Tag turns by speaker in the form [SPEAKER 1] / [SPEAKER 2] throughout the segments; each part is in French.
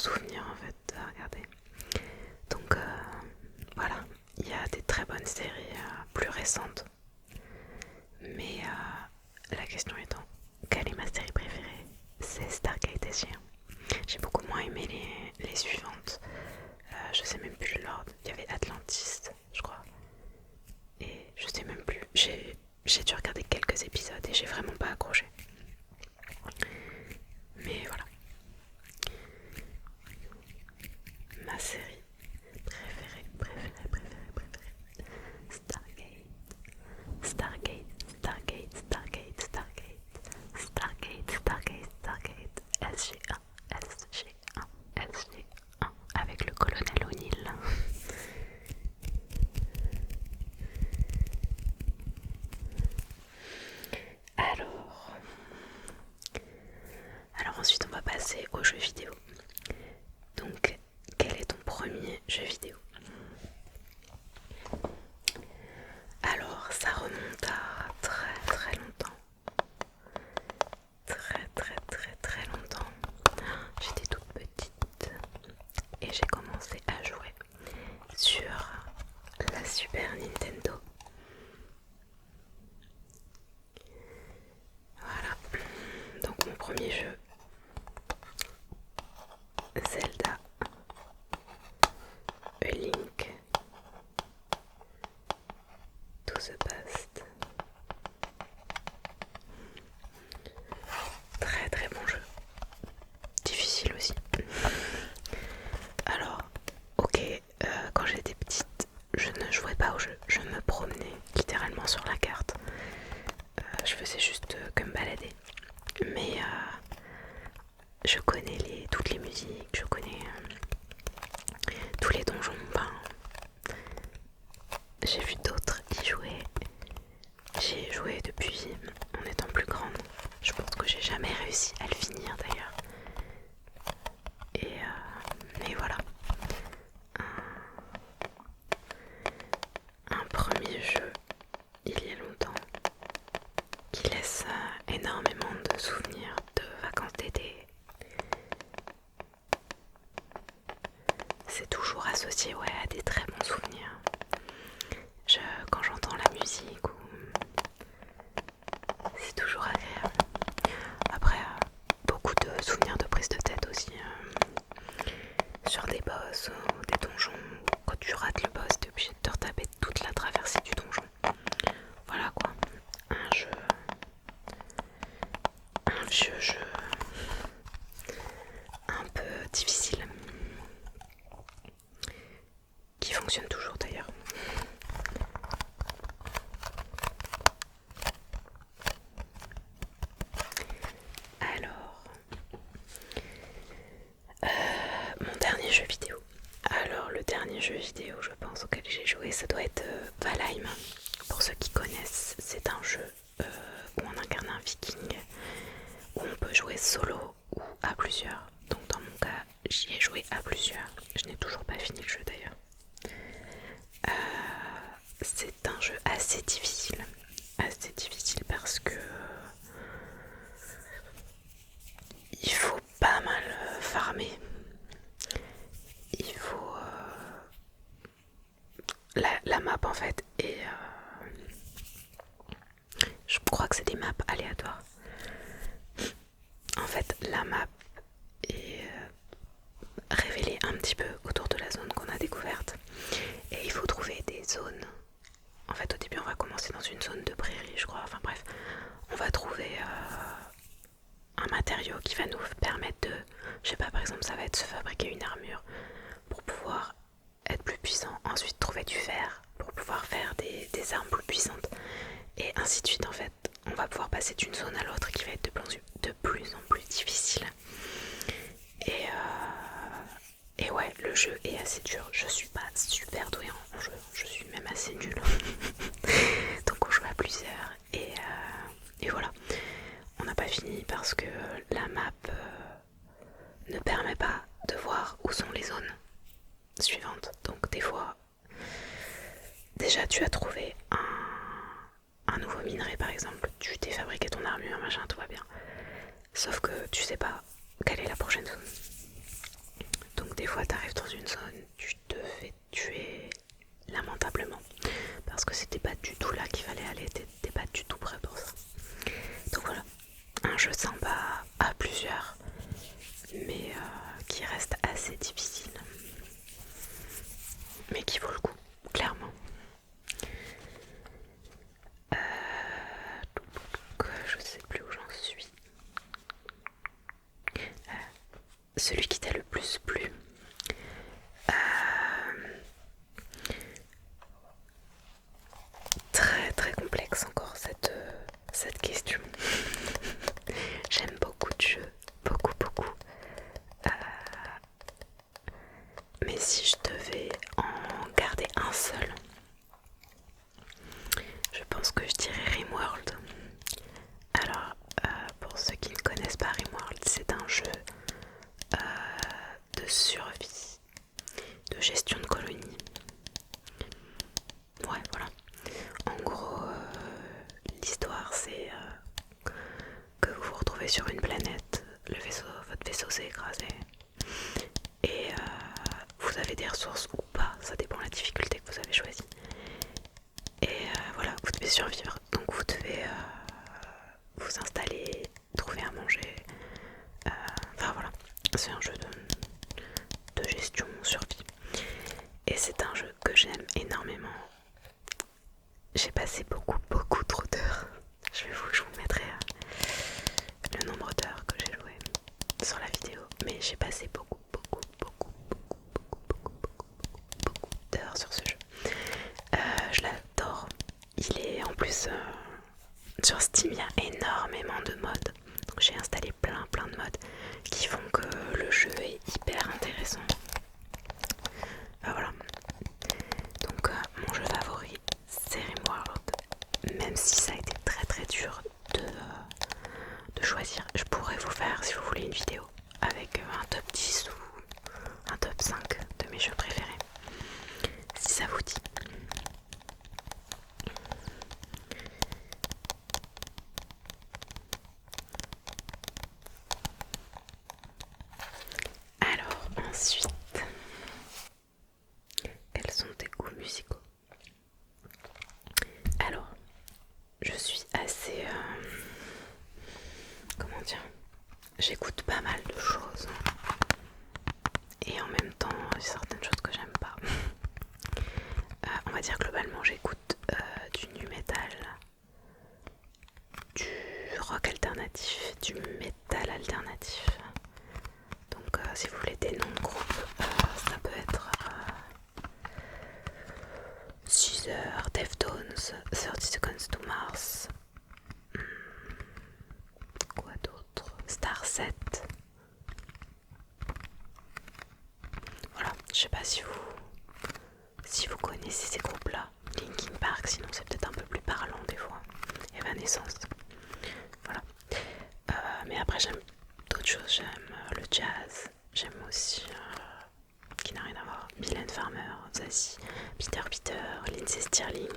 [SPEAKER 1] souvenir en fait à regarder. Donc voilà, il y a des très bonnes séries plus récentes. Mais la question étant, quelle est ma série préférée? C'est Stargate SG. J'ai beaucoup moins aimé les suivantes. Je sais même plus l'ordre. Il y avait Atlantis, je crois. Et je sais même plus. J'ai dû regarder quelques épisodes et j'ai vraiment pas accroché. Mais voilà. Ma série préférée. Stargate. Stargate, Stargate, Stargate, Stargate. Stargate, Stargate, Stargate. SG1, SG1, SG1. Avec le colonel O'Neill. Alors ensuite on va passer aux jeux vidéo. Donc quel est ton premier jeu vidéo? Alors ça remonte à très très longtemps. Très longtemps. J'étais toute petite et j'ai commencé à jouer sur la Super Nintendo. Voilà. Donc mon premier jeu, Zelda, A Link to the Past. Très très bon jeu. Difficile aussi. Alors, ok, quand j'étais petite, je ne jouais pas au jeu. Je me promenais littéralement sur la carte. Je faisais juste que me balader. Mais je connais toutes les musiques, je connais tous les donjons. Ben, j'ai vu d'autres y jouer. J'y ai joué depuis en étant plus grande. Je pense que j'ai jamais réussi à le finir d'ailleurs. Et voilà. Un premier jeu, il y a longtemps, qui laisse énormément de souvenirs de vacances d'été. C'est toujours associé à des très bons souvenirs. Quand j'entends la musique, c'est toujours agréable. Après, beaucoup de souvenirs de prise de tête aussi. Sur des boss ou des donjons. Quand tu rates le boss, t'es obligé de te retaper toute la traversée du donjon. Voilà quoi. Un vieux jeu un peu difficile. Qui fonctionne toujours d'ailleurs. Alors, mon dernier jeu vidéo. Alors, le dernier jeu vidéo, je pense, auquel j'ai joué, ça doit être Valheim. Pour ceux qui connaissent, c'est un jeu où on incarne un viking, où on peut jouer solo ou à plusieurs. Donc, dans mon cas, j'y ai joué à plusieurs. Je n'ai toujours pas fini le jeu d'ailleurs. C'est un jeu assez difficile parce que il faut pas mal farmer. Il faut la map en fait et je crois que c'est des maps aléatoires. En fait, la map est révélée un petit peu autour de la zone qu'on a découverte et il faut trouver des zones. En fait, au début, on va commencer dans une zone de prairie, je crois. Enfin bref, on va trouver un matériau qui va nous permettre de, je sais pas, par exemple, ça va être se fabriquer une armure pour pouvoir être plus puissant. Ensuite, trouver du fer pour pouvoir faire des armes plus puissantes. Et ainsi de suite, en fait. On va pouvoir passer d'une zone à l'autre qui va être de plus en plus difficile. Et ouais, le jeu est assez dur. Je suis pas super douée en jeu. Je suis même assez nulle. Donc on joue à plusieurs. Et voilà. On n'a pas fini parce que la map ne permet pas de voir où sont les zones suivantes. Donc des fois, déjà tu as trouvé un nouveau minerai par exemple. Tu t'es fabriqué ton armure, machin, tout va bien. Sauf que tu sais pas quelle est la prochaine zone. à plusieurs, mais qui reste assez difficile, mais qui vaut le coup, clairement. Je sais plus où j'en suis. Celui qui t'a le plus plu. Très très complexe encore cette question. J'aime beaucoup de jeux, beaucoup. Mais si je devais en garder un seul, je pense que je dirais Rimworld. Alors, pour ceux qui ne connaissent pas Rimworld, c'est un jeu de survie, de gestion de colonie. Ouais, voilà. En gros, l'histoire c'est que vous vous retrouvez sur une planète, votre vaisseau s'est écrasé et vous avez des ressources ou pas, ça dépend de la difficulté que vous avez choisie. Et voilà, vous devez survivre, donc vous devez vous installer, trouver à manger. Enfin voilà, c'est un jeu de gestion, survie. Et c'est un jeu que j'aime énormément. J'ai passé beaucoup trop d'heures. Je vous mettrai le nombre d'heures que j'ai joué sur la vidéo. Mais j'ai passé beaucoup d'heures sur ce jeu. Je l'adore. Il est en plus sur Steam, il y a énormément de modes. Donc j'ai installé plein de modes qui font que le jeu est hyper intéressant. Voilà. Donc mon jeu favori c'est Rimworld. Même si ça a été très dur de choisir. Je pourrais vous faire, si vous voulez, une vidéo avec un top 10 ou un top 5 de mes jeux préférés. Si ça vous dit. Alors ensuite, quels sont tes goûts musicaux? Alors, je suis assez... comment dire? J'écoute pas mal de choses. Et en même temps, il y a certaines choses que j'aime pas. On va dire globalement, j'écoute du nu metal, du rock alternatif, du metal alternatif. Donc si vous voulez des noms de groupes, ça peut être Caesar, Deftones, 30 Seconds to Mars, quoi d'autre, Starset. Voilà, je sais pas si vous connaissez ces groupes-là. Linkin Park, sinon c'est peut-être un peu plus parlant des fois. Evanescence. Voilà. Mais après j'aime d'autres choses. J'aime le jazz. J'aime aussi, qui n'a rien à voir, Mylène Farmer, Zazie, Peter, Lindsey Stirling.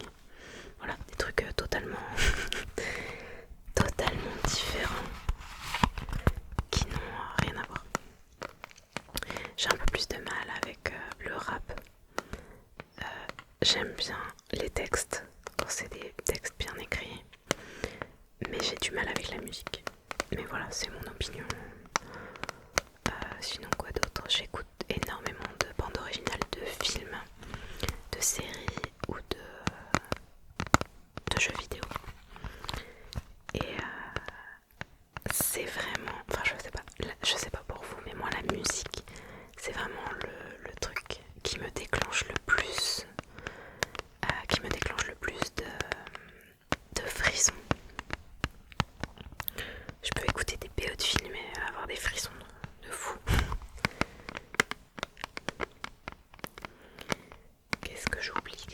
[SPEAKER 1] Voilà, des trucs totalement différents qui n'ont rien à voir. J'ai un peu plus de mal avec le rap. J'aime bien les textes quand c'est des textes bien écrits, mais j'ai du mal avec la musique. Mais voilà, c'est mon opinion. Sinon quoi d'autre? J'écoute énormément de bandes originales de films, de séries ou de jeux vidéo. Et c'est vraiment, enfin je sais pas pour vous, mais moi la musique c'est vraiment le truc qui me déclenche le plus, de frissons. Je peux écouter des BO de films et avoir des frissons de fou. Qu'est-ce que j'oublie?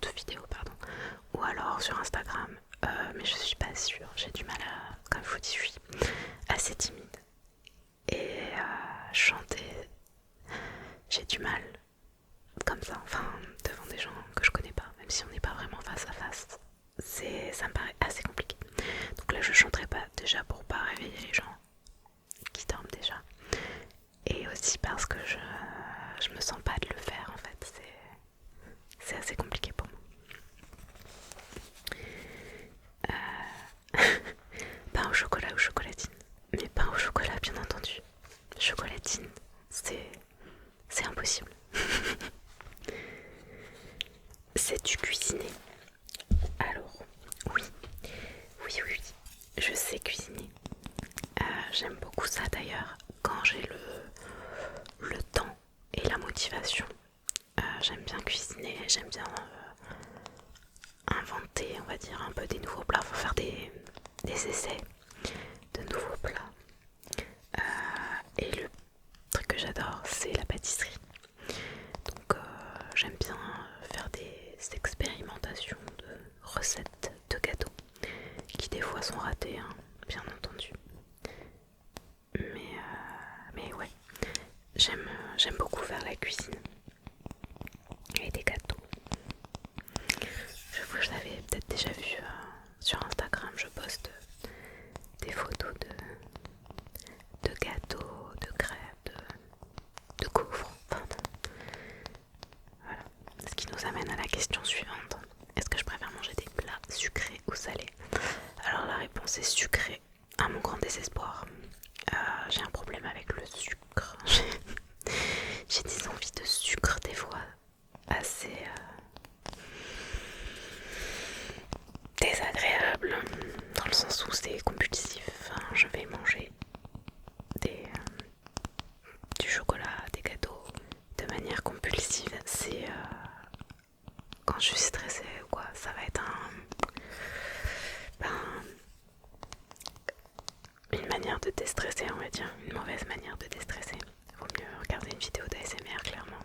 [SPEAKER 1] toute vidéo, pardon, ou alors sur Instagram, mais je suis pas sûre, j'ai du mal à, comme je vous dis, je suis assez timide, et chanter, j'ai du mal, comme ça, enfin, devant des gens que je connais pas, même si on n'est pas vraiment face à face, ça me paraît assez compliqué. Donc là je chanterai pas, déjà pour pas réveiller les gens qui dorment déjà, et aussi parce que je me sens pas de le faire en fait, c'est assez compliqué pour moi. Pain au chocolat ou chocolatine, mais pain au chocolat bien entendu, chocolatine c'est impossible. Sais-tu cuisiner? Alors oui, oui, oui, oui, je sais cuisiner. J'aime beaucoup ça d'ailleurs quand j'ai le temps et la motivation. J'aime bien cuisiner, j'aime bien inventer, on va dire, un peu des nouveaux plats. Faut faire des essais de nouveaux plats. Et le truc que j'adore, c'est la pâtisserie. Donc j'aime bien faire des expérimentations de recettes de gâteaux qui des fois sont ratées, hein, bien entendu. Mais ouais, j'aime beaucoup faire la cuisine et des gâteaux. Vous l'avez peut-être déjà vu sur Instagram, je poste des photos de gâteaux, de crêpes, de gaufres, pardon. Voilà. Ce qui nous amène à la question suivante. Est-ce que je préfère manger des plats sucrés ou salés? Alors la réponse est sucrée, à mon grand désespoir. J'ai un problème avec le sucre. J'ai des envies de sucre des fois assez désagréable, dans le sens où c'est compulsif. Enfin, je vais manger du chocolat, des gâteaux de manière compulsive. C'est quand je suis stressée ou quoi, ça va être une manière de déstresser, on va dire, une mauvaise manière de déstresser. Vaut mieux regarder une vidéo d'ASMR clairement.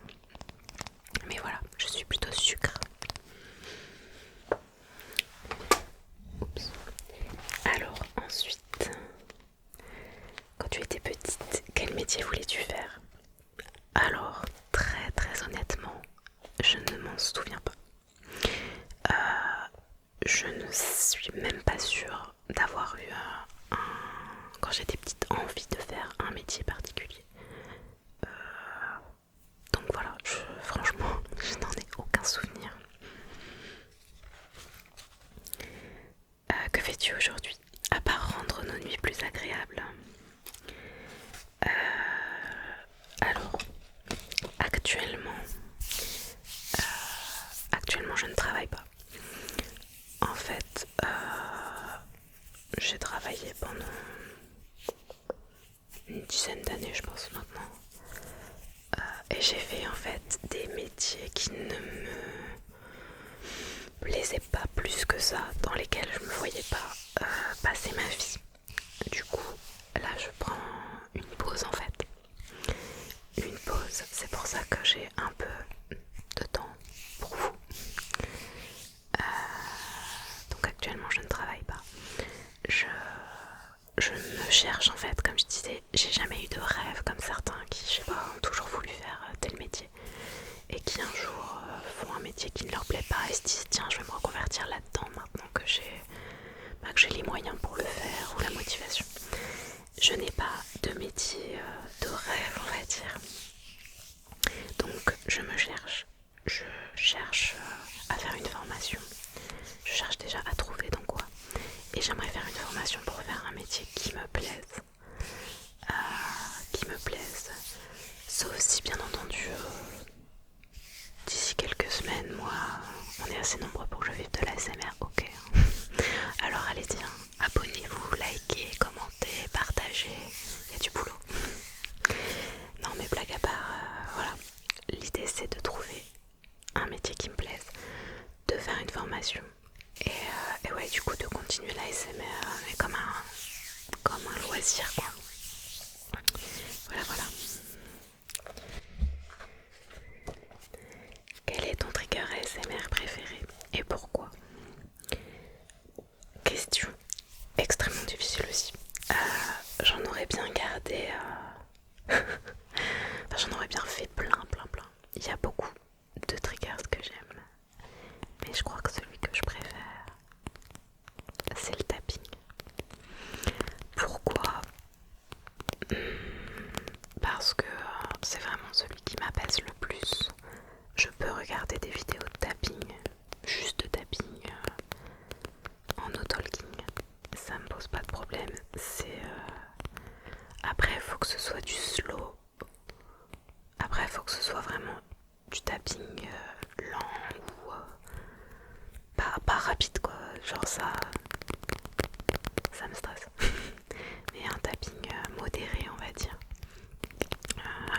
[SPEAKER 1] Mais voilà, je suis plutôt sucre. Oups. Alors ensuite, quand tu étais petite, quel métier voulais-tu faire? Alors, très très honnêtement, je ne m'en souviens pas. Je ne suis même pas sûre d'avoir eu quand j'étais petite, envie de faire un métier particulier. Donc voilà, franchement, je n'en ai aucun souvenir. Que fais-tu aujourd'hui, à part rendre nos nuits plus agréables? Alors, actuellement, je ne travaille pas. En fait, j'ai travaillé pendant une dizaine d'années, je pense maintenant. Et j'ai fait en fait des métiers qui ne me plaisaient pas plus que ça, dans lesquels je ne me voyais pas passer ma vie. Du coup, là je prends une pause en fait. Une pause, c'est pour ça que j'ai un peu de temps pour vous. Donc actuellement je ne travaille pas. Je me cherche en fait, comme je disais, j'ai jamais eu de rêve comme certains qui, je sais pas, ont toujours voulu faire tel métier et qui un jour font un métier qui ne leur plaît pas et se disent tiens je vais me reconvertir là-dedans maintenant que j'ai les moyens pour le faire ou la motivation. Je n'ai pas de métier de rêve, on va dire. Donc je me cherche. Je cherche à faire une formation. Je cherche déjà à trouver dans quoi. Et j'aimerais faire une formation pour faire un métier qui me plaise. Sauf si bien entendu d'ici quelques semaines, moi, on est assez nombreux pour que je vive de l'ASMR, ok. Alors allez-y, hein, abonnez-vous, likez, commentez, partagez, il y a du boulot. Non mais blague à part, voilà, l'idée c'est de trouver un métier qui me plaise, de faire une formation et ouais du coup de continuer l'ASMR mais comme un loisir quoi. Voilà. Quel est ton trigger ASMR préféré? Genre ça me stresse. Mais un tapping modéré, on va dire.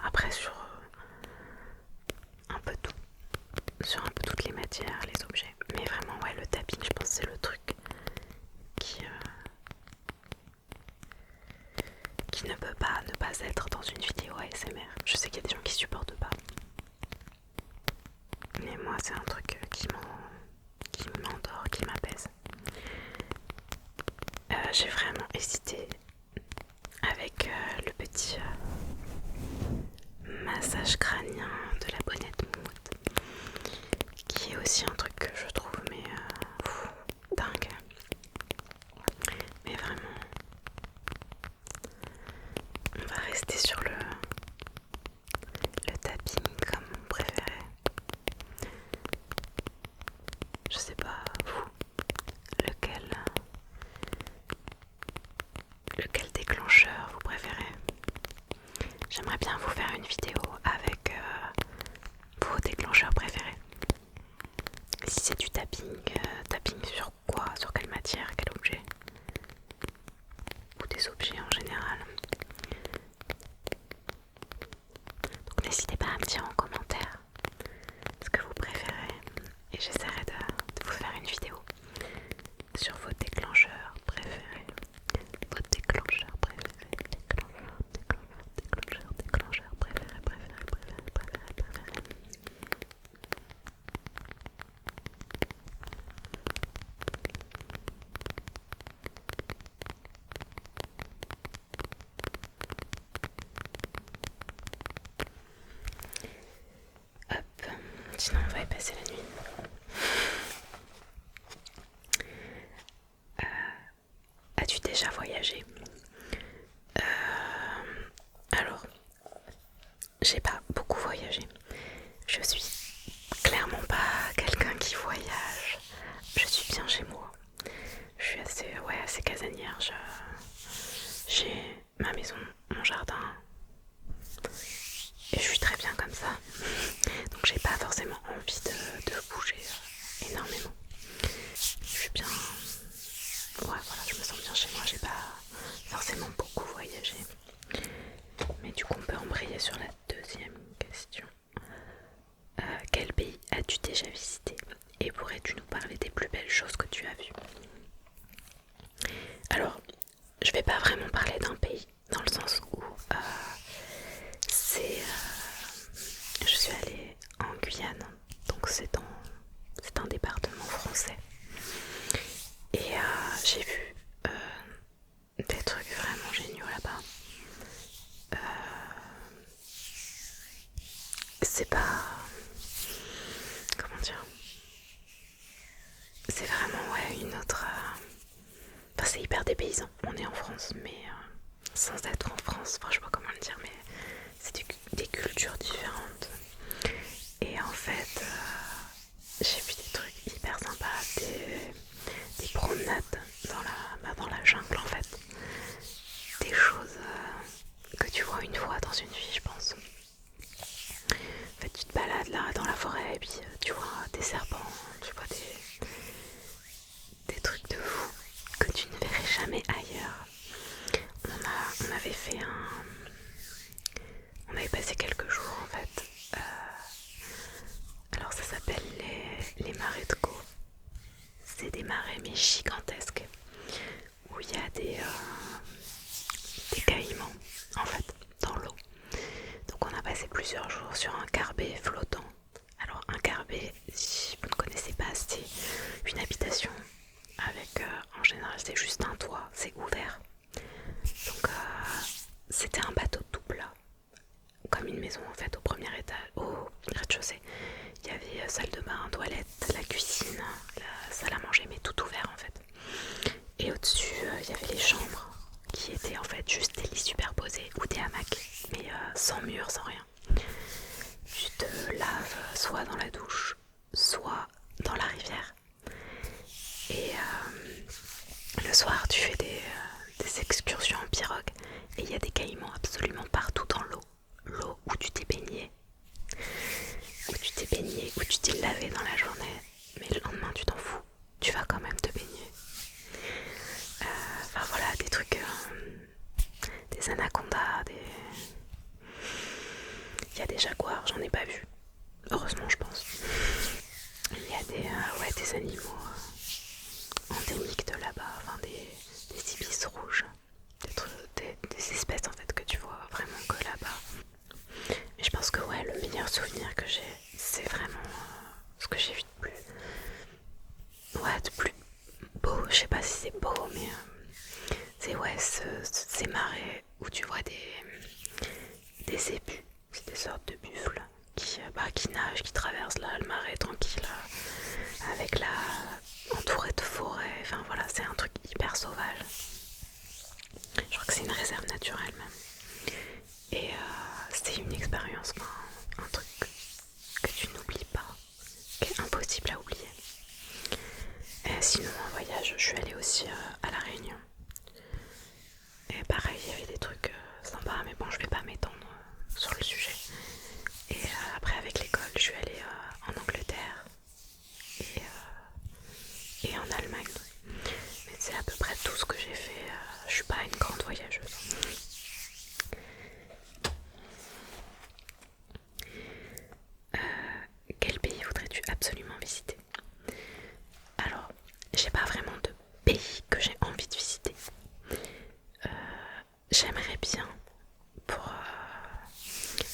[SPEAKER 1] Après sur un peu tout, sur un peu toutes les matières, les objets. Mais vraiment ouais, le tapping, je pense que c'est le truc qui ne peut pas ne pas être dans une vidéo ASMR. Je sais qu'il y a des gens qui supportent pas. Mais moi c'est un truc qui m'endort, qui m'apaise. J'ai vraiment hésité avec le petit massage crânien de la bonnette moumoute, qui est aussi un truc que je trouve mais dingue. Mais vraiment, on va rester sur le tapping comme mon préféré. Je sais pas vous, lequel déclencheur vous préférez. J'aimerais bien vous faire une vidéo avec vos déclencheurs préférés. Si c'est du tapping, tapping sur quoi? Sur quelle matière? Quel objet? Ou des objets en général. Donc n'hésitez pas à me dire en commentaire ce que vous préférez. Et j'essaierai de vous faire une vidéo sur vos déclencheurs préférés. Vos déclencheurs préférés. Déclencheurs préférés. Hop, sinon on va y passer la nuit. As-tu déjà voyagé? Alors, j'ai pas beaucoup voyagé. Je suis clairement pas quelqu'un qui voyage. Je suis bien chez moi. Je suis assez casanière. J'ai ma maison, mon jardin. Et je suis très bien comme ça. Donc j'ai pas forcément envie de bouger énormément. Je suis bien. Ouais, voilà, je me sens bien chez moi. J'ai pas forcément beaucoup voyagé. Mais du coup, on peut embrayer sur la deuxième question. Quel pays as-tu déjà visité? Et pourrais-tu nous parler des plus belles choses que tu as vues? Alors, je vais pas vraiment parler d'un pays, dans le sens où je suis allée en Guyane, donc c'est un département français. Et j'ai vu des trucs vraiment géniaux là-bas. C'est pas... Comment dire? C'est vraiment une autre... Enfin, c'est hyper dépaysant. On est en France, mais sans être en France, enfin, je sais pas comment le dire, mais c'est des cultures différentes. Et en fait, j'ai vu des trucs hyper sympas, des promenades dans la jungle en fait. Des choses que tu vois une fois dans une vie, je pense. En fait, tu te balades là dans la forêt et puis tu vois des serpents, tu vois des trucs de fou que tu ne verrais jamais ailleurs. On avait passé quelques jours en fait. Alors ça s'appelle les marais de Caux. C'est des marais mais gigantesques où il y a des caïmans en fait dans l'eau. Donc on a passé plusieurs jours sur un carbet flottant. Alors un carbet, si vous ne connaissez pas, c'est une habitation avec en général c'est juste un toit, c'est ouvert. Donc c'était un bateau tout plat, comme une maison en fait au premier étage, au rez-de-chaussée. Il y avait salle de bain, toilette, la cuisine, la salle à manger, mais tout ouvert en fait. Et au-dessus, il y avait les chambres qui étaient en fait juste des lits superposés ou des hamacs, mais sans mur, sans rien. Tu te laves soit dans la douche, soit dans la rivière. Et le soir, tu fais des excursions en pirogue. Et il y a des caïmans absolument partout dans l'eau. L'eau où tu t'es baigné, où tu t'es lavé dans la journée. Mais le lendemain, tu t'en fous. Tu vas quand même te baigner. des animaux endémiques de là-bas, enfin des ibis rouges, des espèces en fait que tu vois vraiment que là-bas. Mais je pense que ouais, le meilleur souvenir que j'ai, c'est vraiment ce que j'ai vu de plus, ouais, de plus beau. Je sais pas si c'est beau, mais c'est ouais, ces marais où tu vois des ébus, c'est des sortes de buffles qui nagent, qui traversent là le marais tranquille, avec entouré de forêt. Enfin voilà, c'est un truc hyper sauvage. Je crois que c'est une réserve naturelle même. Et c'était une expérience, un truc que tu n'oublies pas, qui est impossible à oublier. Et sinon en voyage, je suis allée aussi à La Réunion. Et pareil, il y avait des trucs sympas, mais bon, je vais pas m'étendre sur le sujet. Et après, avec l'école, je suis allée en Angleterre et en Allemagne. Mais c'est à peu près tout ce que j'ai fait. Je suis pas une grande voyageuse. Quel pays voudrais-tu absolument visiter? Alors, j'ai pas vraiment de pays que j'ai envie de visiter. J'aimerais bien, pour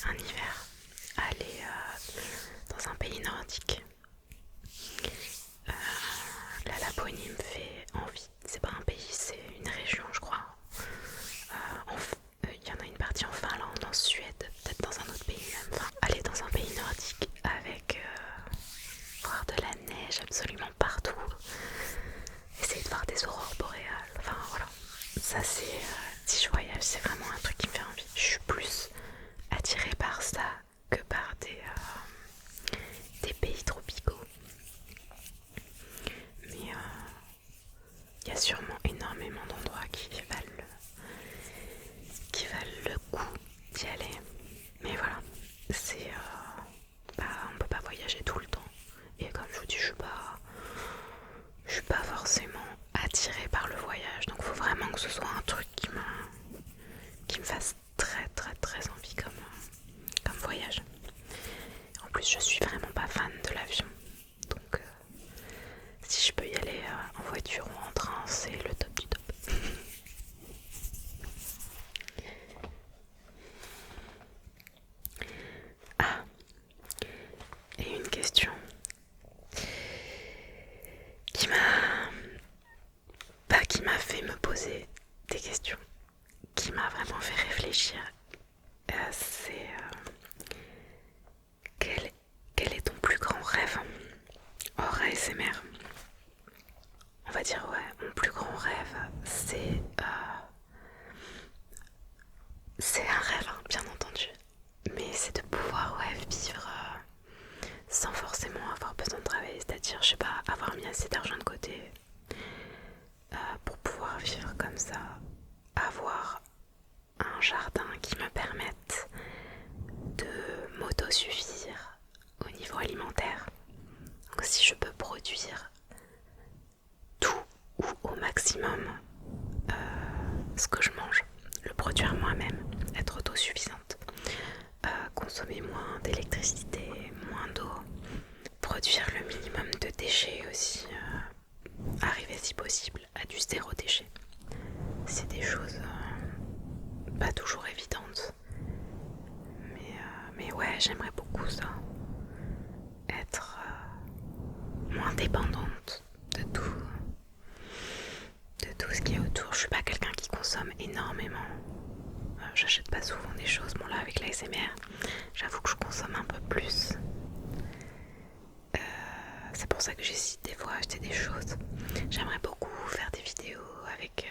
[SPEAKER 1] un hiver, aller dans un pays nordique. La Laponie me fait envie. C'est pas un pays, c'est une région, je crois. Il y en a une partie en Finlande, en Suède, peut-être dans un autre pays même. Enfin, aller dans un pays nordique avec voir de la neige absolument partout, essayer de voir des aurores boréales. Enfin voilà, ça c'est si je voyage, c'est vraiment un truc qui me fait envie. Je suis plus attirée par ça que par des pays tropicaux. Mais il y a sûrement énormément d'endroits qui valent le coup d'y aller. Mais voilà, c'est on peut pas voyager tout le temps. Et comme je vous dis, je suis pas forcément attirée par le voyage. Donc il faut vraiment que ce soit un truc qui me fasse très très très envie comme voyage. En plus, je suis vraiment pas fan de l'avion. Donc si je peux y aller en voiture ou en train, c'est le top du top. Ah, et une question qui m'a fait me poser des questions, qui m'a vraiment fait réfléchir. C'est quel est ton plus grand rêve hors ASMR? On va dire ouais, mon plus grand rêve, c'est un rêve, hein, bien entendu, mais c'est de pouvoir vivre sans forcément avoir besoin de travailler, c'est-à-dire je sais pas, avoir mis assez d'argent de côté pour pouvoir vivre comme ça, avoir un jardin qui me permette de m'autosuffire au niveau alimentaire. Donc si je peux produire tout ou au maximum ce que je mange, le produire moi-même, être autosuffisante, consommer moins d'électricité, moins d'eau, produire le minimum de déchets aussi, arriver si possible à du zéro déchet. C'est des choses pas toujours évidentes, mais ouais, j'aimerais beaucoup ça, être moins dépendante de tout ce qui est autour. Je suis pas quelqu'un qui consomme énormément. J'achète pas souvent des choses. Bon là avec l'ASMR, j'avoue que je consomme un peu plus. C'est pour ça que j'hésite des fois à acheter des choses. J'aimerais beaucoup faire des vidéos avec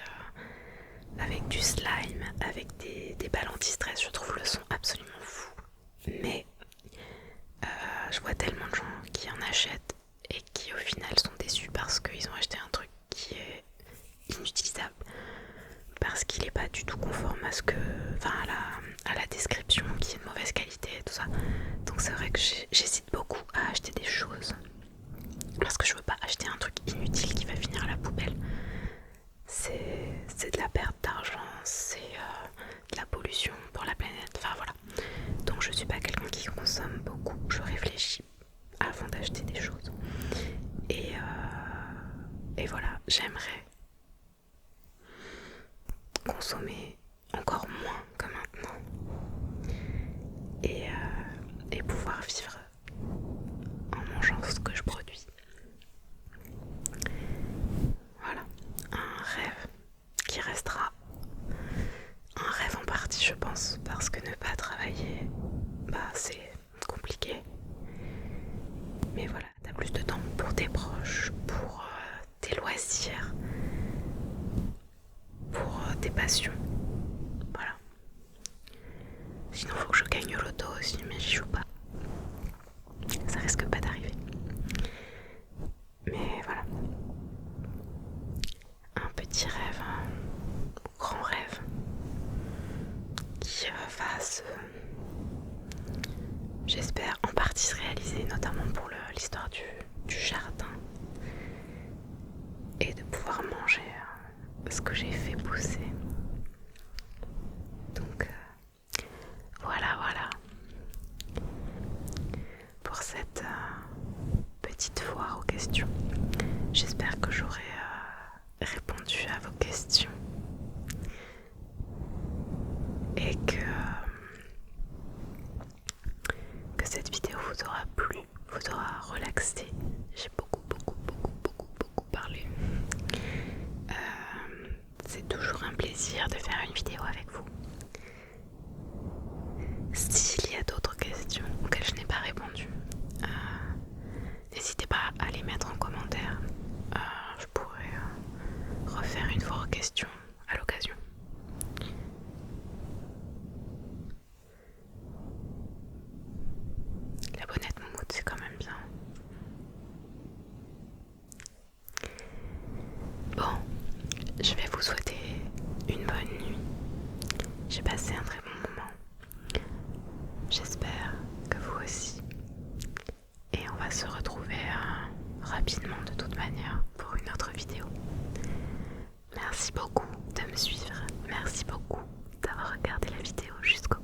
[SPEAKER 1] du slime, avec des balles anti-stress. Je trouve le son absolument fou. Mais je vois tellement de gens qui en achètent et qui au final sont déçus parce qu'ils ont acheté un truc qui est inutilisable, parce qu'il n'est pas du tout conforme à la description, qui est de mauvaise qualité et tout ça. Donc c'est vrai que j'hésite beaucoup à acheter des choses parce que je veux pas acheter un truc inutile qui va finir à la poubelle. C'est de la perte d'argent, c'est de la pollution pour la planète, enfin voilà. Donc je suis pas quelqu'un qui consomme beaucoup, je réfléchis avant d'acheter des choses. Et j'aimerais consommer encore moins que maintenant et pouvoir vivre en mangeant ce que je produis. Voilà, un rêve qui restera un rêve en partie, je pense, parce que ne pas travailler, c'est compliqué. Mais voilà, t'as plus de temps pour tes proches, pour tes loisirs, pour tes passions. Voilà. Sinon, faut que je gagne au loto aussi, mais j'y joue pas. Ça risque pas d'arriver. Mais voilà. Un petit rêve, un grand rêve qui j'espère, en partie se réaliser, notamment pour l'histoire du jardin et de pouvoir manger ce que j'ai fait pousser. Donc voilà pour cette petite foire aux questions. J'espère que j'aurai répondu à vos questions et que cette vidéo vous aura plu, vous aura relaxé. J'ai beaucoup parlé. C'est toujours un plaisir de faire une vidéo avec vous. S'il y a d'autres questions auxquelles je n'ai pas répondu, n'hésitez pas à les mettre en commentaire. Je pourrais refaire une fois aux questions à l'occasion. La bonnette moumoute, c'est quand même bien. Bon, je vais vous souhaiter une bonne nuit. J'ai passé un très bon moment. J'espère que vous aussi. Et on va se retrouver rapidement de toute manière pour une autre vidéo. Merci beaucoup de me suivre. Merci beaucoup d'avoir regardé la vidéo jusqu'au bout.